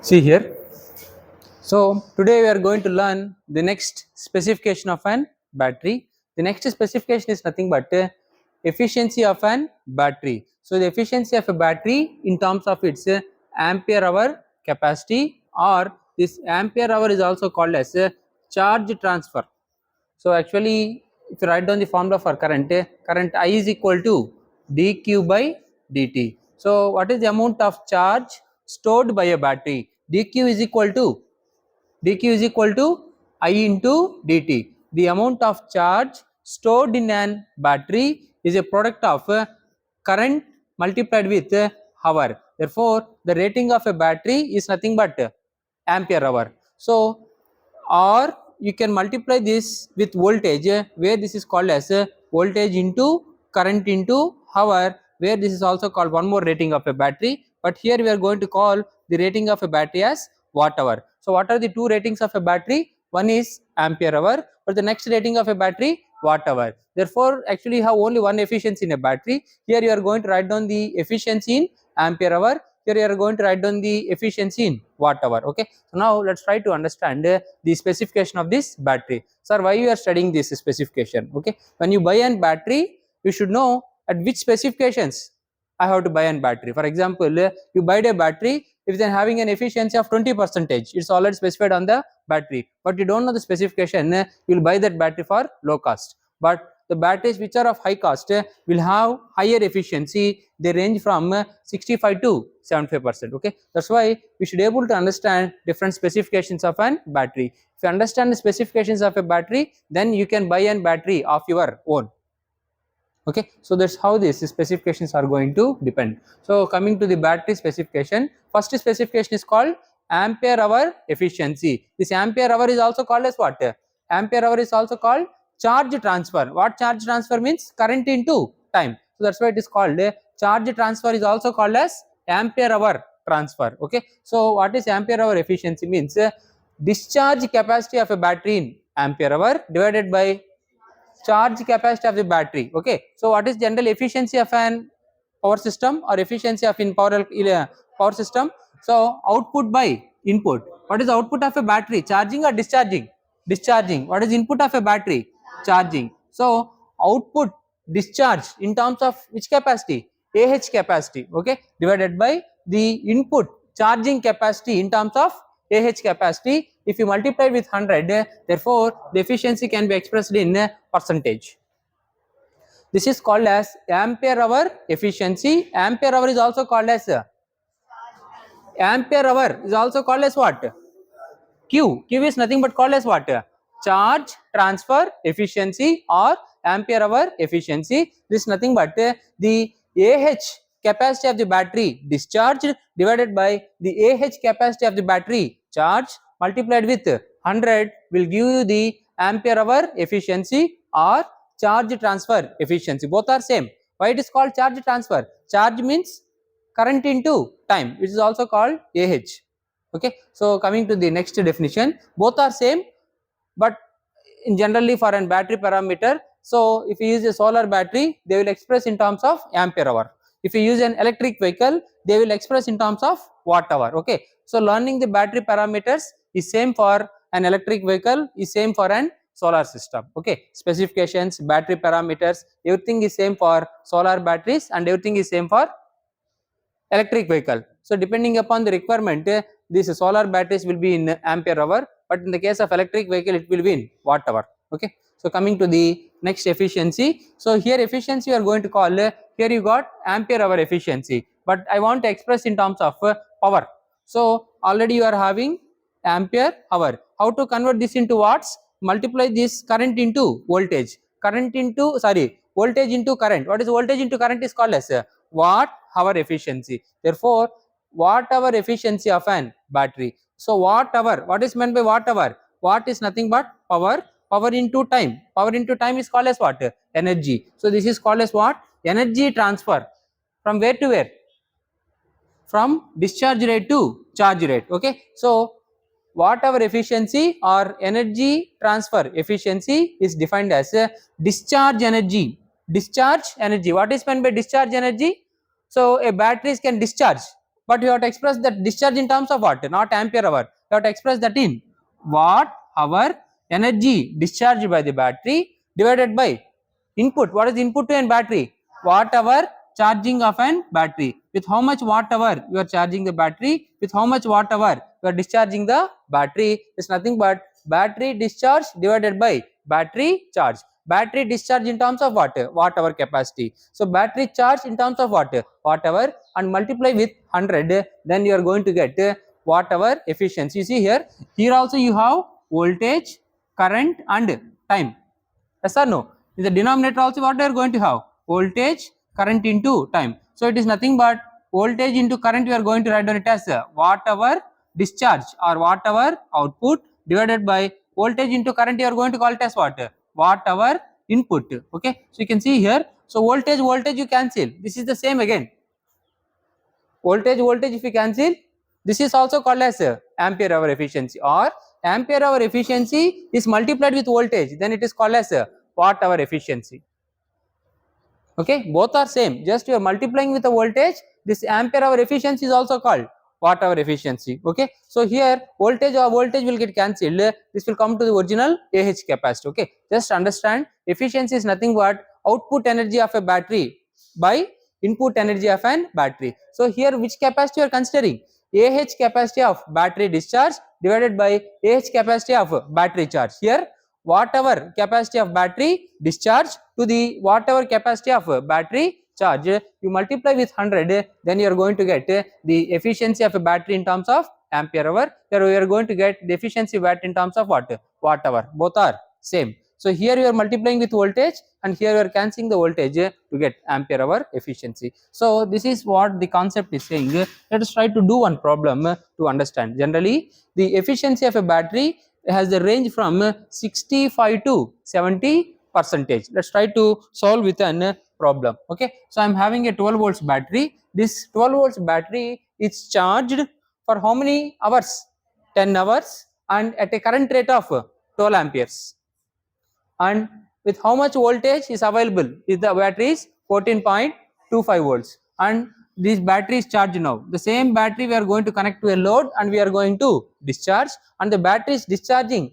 See here. So today we are going to learn the next specification of an battery. The next specification is nothing but efficiency of an battery. So the efficiency of a battery in terms of its ampere hour capacity, or this ampere hour is also called as charge transfer. So actually, if you write down the formula for current, current I is equal to dq by dt. So what is the amount of charge stored by a battery? dq is equal to I into dt. The amount of charge stored in an battery is a product of current multiplied with hour. Therefore, the rating of a battery is nothing but ampere hour. So, or you can multiply this with voltage, where this is called as voltage into current into hour, where this is also called one more rating of a battery, but here we are going to call the rating of a battery as watt hour. So what are the two ratings of a battery? One is ampere hour, but the next rating of a battery watt hour. Therefore actually you have only one efficiency in a battery. Here you are going to write down the efficiency in ampere hour, here you are going to write down the efficiency in watt hour. Okay, so now let's try to understand the specification of this battery. Sir, why you are studying this specification? Okay, when you buy an battery, you should know at which specifications I have to buy an battery. For example, you buy a battery, if they are having an efficiency of 20%, it's already specified on the battery, but you don't know the specification, you will buy that battery for low cost. But the batteries which are of high cost will have higher efficiency. They range from 65 to 75%. Okay, that's why we should be able to understand different specifications of an battery. If you understand the specifications of a battery, then you can buy an battery of your own. Okay, so that's how these specifications are going to depend. So coming to the battery specification, first specification is called ampere hour efficiency. This ampere hour is also called as what? Ampere hour is also called charge transfer. What charge transfer means? Current into time. So that's why it is called charge transfer, is also called as ampere hour transfer. Okay, so what is ampere hour efficiency means? Discharge capacity of a battery in ampere hour divided by charge capacity of the battery. Okay, so what is general efficiency of an power system, or efficiency of in power system? So output by input. What is the output of a battery? Charging or discharging? Discharging. What is input of a battery? Charging. So output discharge in terms of which capacity? Ah capacity. Okay, divided by the input charging capacity in terms of Ah capacity. If you multiply with 100, therefore the efficiency can be expressed in percentage. This is called as ampere hour efficiency. Ampere hour is also called as what? Q. Q is nothing but called as what? Charge transfer efficiency or ampere hour efficiency. This is nothing but the Ah capacity of the battery discharged divided by the Ah capacity of the battery charge multiplied with 100 will give you the ampere hour efficiency or charge transfer efficiency. Both are same. Why it is called charge transfer? Charge means current into time, which is also called Ah. Okay, so coming to the next definition, both are same, but in generally for an battery parameter, so if you use a solar battery, they will express in terms of ampere hour. If you use an electric vehicle, they will express in terms of watt hour. Okay, so learning the battery parameters is same for an electric vehicle, is same for an solar system. Okay, specifications, battery parameters, everything is same for solar batteries and everything is same for electric vehicle. So depending upon the requirement, these solar batteries will be in ampere hour, but in the case of electric vehicle it will be in watt hour. Okay, so coming to the next efficiency, so here efficiency you are going to call, here you got ampere hour efficiency, but I want to express in terms of power. So already you are having ampere hour. How to convert this into watts? Multiply this current into voltage, voltage into current. What is voltage into current is called as watt hour efficiency. Therefore watt hour efficiency of an battery. So watt hour, what is meant by watt hour? Watt is nothing but power. Power into time. Power into time is called as what? Energy. So this is called as what? Energy transfer. From where to where? From discharge rate to charge rate. Okay, so watt hour efficiency or energy transfer efficiency is defined as discharge energy. Discharge energy. What is meant by discharge energy? So a batteries can discharge, but you have to express that discharge in terms of what? Not ampere hour. You have to express that in watt hour energy discharged by the battery divided by input. What is input to an battery? Watt hour charging of an battery. With how much watt hour you are charging the battery, with how much watt hour you are discharging the battery, is nothing but battery discharge divided by battery charge. Battery discharge in terms of what? Watt hour capacity. So battery charge in terms of what? Watt hour, and multiply with 100, then you are going to get watt hour efficiency. You see here also you have voltage, current and time. Yes or no? In the denominator also what we are going to have? Voltage, current into time. So it is nothing but voltage into current. We are going to write down it as watt hour discharge or watt hour output divided by voltage into current. You are going to call it as what? Watt hour input. Okay. So you can see here. So voltage you cancel. This is the same again. Voltage if you cancel, this is also called as ampere hour efficiency, or ampere hour efficiency is multiplied with voltage, then it is called as watt hour efficiency. Okay, both are same, just you are multiplying with the voltage. This ampere hour efficiency is also called watt hour efficiency. Okay, so here voltage will get cancelled. This will come to the original AH capacity. Okay, just understand, efficiency is nothing but output energy of a battery by input energy of an battery. So here which capacity you are considering? AH capacity of battery discharge divided by AH capacity of battery charge. Here whatever capacity of battery discharge to the whatever capacity of battery charge, you multiply with 100, then you are going to get the efficiency of a battery in terms of ampere hour. Here we are going to get the efficiency of battery in terms of what? Watt hour. Both are same. So here you are multiplying with voltage, and here you are cancelling the voltage to get ampere hour efficiency. So this is what the concept is saying. Let us try to do one problem to understand. Generally, the efficiency of a battery has the range from 65 to 70%. Let's try to solve with an problem. Okay, so I am having a 12 volts battery. This 12 volts battery is charged for how many hours? 10 hours, and at a current rate of 12 amperes. And with how much voltage is available? Is the battery is 14.25 volts, and this battery is charged now. The same battery we are going to connect to a load, and we are going to discharge, and the battery is discharging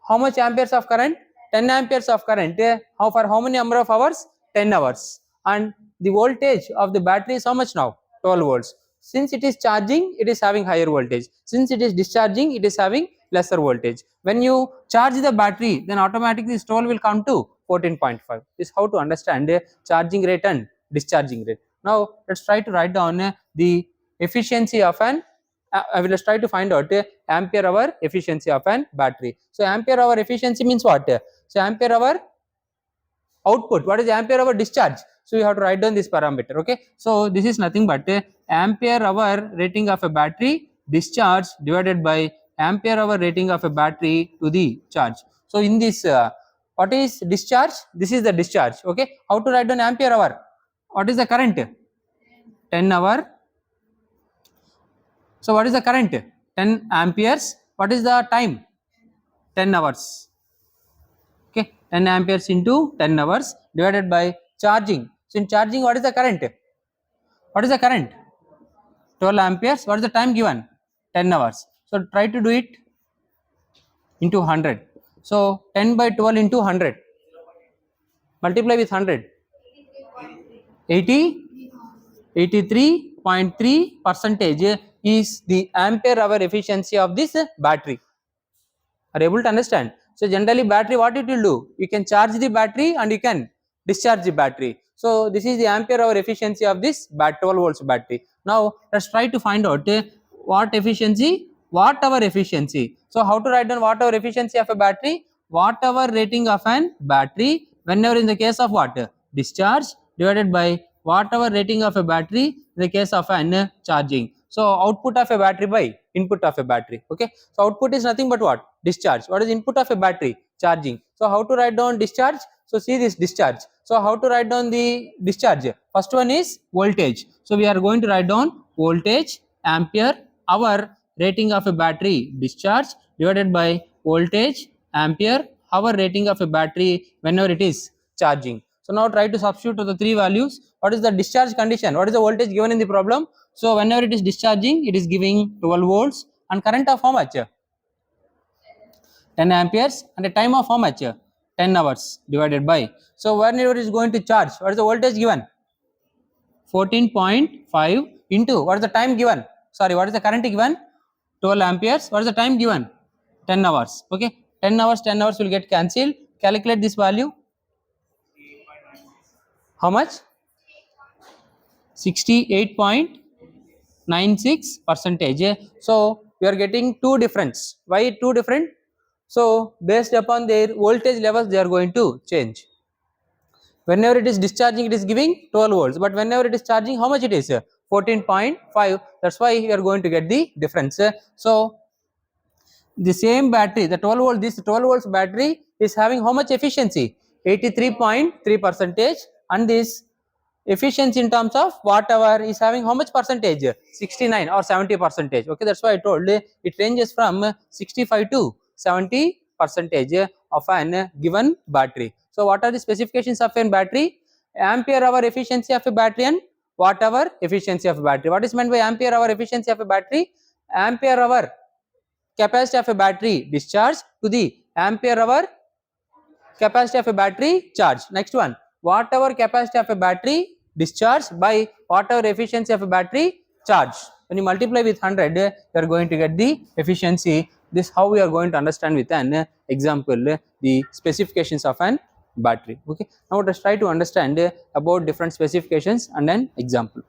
how much amperes of current? 10 amperes of current. How for how many number of hours? 10 hours. And the voltage of the battery is how much now? 12 volts. Since it is charging, it is having higher voltage. Since it is discharging, it is having lesser voltage. When you charge the battery, then automatically this 12 will come to 14.5. This is how to understand charging rate and discharging rate. Now let's try to write down the efficiency of an I will try to find out ampere hour efficiency of an battery. So ampere hour efficiency means what? So ampere hour output. What is ampere hour discharge? So you have to write down this parameter. Okay, so this is nothing but ampere hour rating of a battery discharge divided by ampere hour rating of a battery to the charge. So in this what is discharge? This is the discharge. Okay, how to write down ampere hour? What is the current? 10 hour. So what is the current? 10 amperes. What is the time? 10 hours. Okay, 10 amperes into 10 hours divided by charging. So in charging, what is the current? What is the current? 12 amperes. What is the time given? 10 hours. So try to do it into 100. So 10 by 12 into 100. Multiply with 100. 83.3% is the ampere hour efficiency of this battery. Are you able to understand? So generally battery, what it will do? You can charge the battery and you can discharge the battery. So this is the ampere hour efficiency of this 12 volts battery. Now let's try to find out what efficiency? Watt hour efficiency. So how to write down watt hour efficiency of a battery? Watt hour rating of an battery whenever in the case of what? Discharge divided by watt hour rating of a battery in the case of an charging. So output of a battery by input of a battery. Okay, so output is nothing but what? Discharge. What is input of a battery? Charging. So how to write down discharge? So see this discharge. So how to write down the discharge? First one is voltage. So we are going to write down voltage ampere hour rating of a battery discharge divided by voltage ampere hour rating of a battery whenever it is charging. So now try to substitute to the three values. What is the discharge condition? What is the voltage given in the problem? So whenever it is discharging, it is giving 12 volts and current of how much? 10 amperes and a time of how much? 10 hours divided by. So whenever it is going to charge, what is the voltage given? 14.5 into what is the time given? Sorry, what is the current given? 12 amperes. What is the time given? 10 hours. Okay, 10 hours will get cancelled. Calculate this value. How much? 68.96 percentage. So we are getting two difference. Why two different? So based upon their voltage levels, they are going to change. Whenever it is discharging, it is giving 12 volts, but whenever it is charging, how much it is? 14.5. That's why we are going to get the difference. So the same battery, the 12 volt, this 12 volts battery is having how much efficiency? 83.3 percentage, and this efficiency in terms of watt hour is having how much percentage? 69 or 70 percentage. Okay, that's why I told it ranges from 65 to 70 percentage of an given battery. So what are the specifications of a battery? Ampere hour efficiency of a battery and watt hour efficiency of a battery. What is meant by ampere hour efficiency of a battery? Ampere hour capacity of a battery discharge to the ampere hour capacity of a battery charge. Next one, whatever capacity of a battery discharge by whatever efficiency of a battery charge. When you multiply with 100, you are going to get the efficiency. This how we are going to understand with an example the specifications of an battery. Okay, now let us try to understand about different specifications and an example.